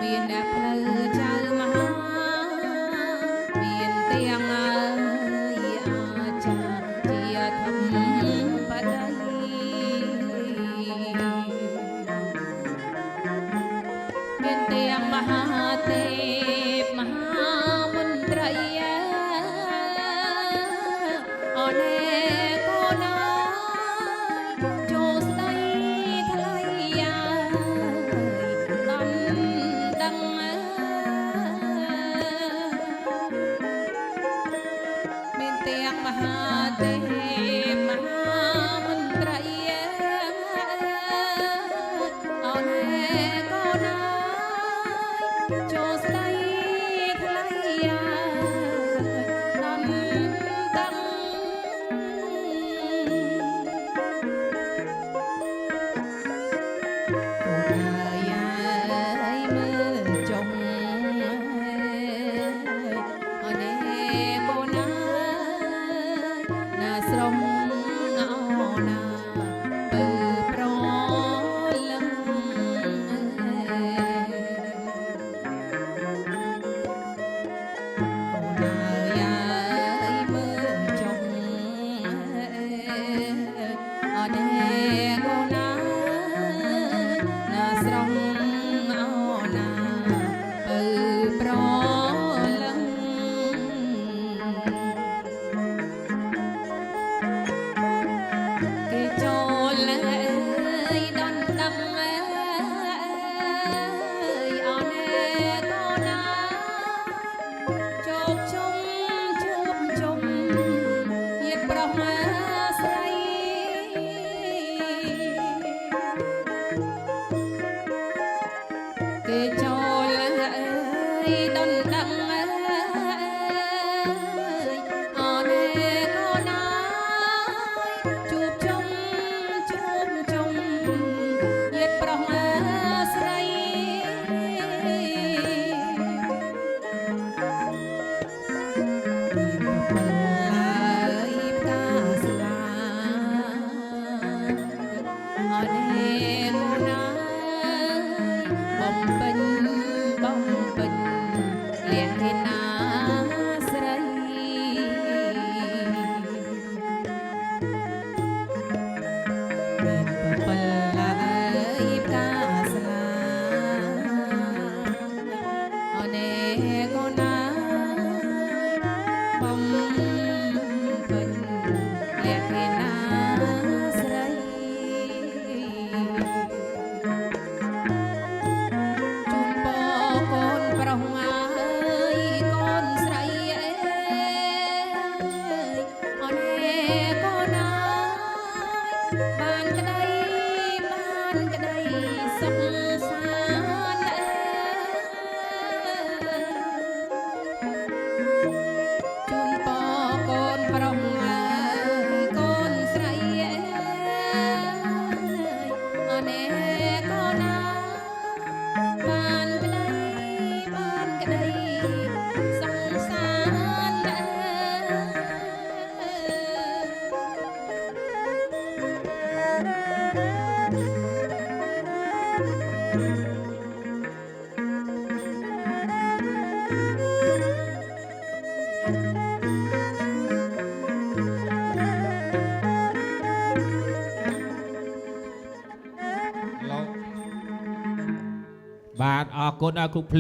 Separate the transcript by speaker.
Speaker 1: មានអ្នកផ្លូវចៅមហាមានទាំងអើយអាចារ្យជាធម្មបតីមានទាំងមហាទេពមហាមន្ត្រីអនេកូនចូលស្ដីថ្លៃដំដឹងមានទាំងមហាទេពមហាមន្ត្រីអនេកូនចូលស្ដីថ្លៃដំដឹងស្រមអោណាបើប្រលឹងអូនយាយមើលចុងអនេកូនណាស្រមអោណាបើប្រលឹងចូលលើយដណ្ដឹងអនេកូនជោគជុំជួបជុំញាតិប្រុសស្រីគេចូលលើយដណ្ដឹងអនេកូនជួបជុំញាតិប្រុសស្រីផ្កាស្លាអនេកូនបំពេញលះឯណាស្រីកូនណាបំពេញលះឯណាស្រីជូនពរកូនប្រុសអើយកូនស្រីអនេកូនណាបានក្ដីសុខសាន្តជូនពរកូនប្រុសអើយកូនស្រីអនេកូនណាបានក្ដីសុខសាន្ត
Speaker 2: បាទអរគុណដល់គ្រូភ្លេង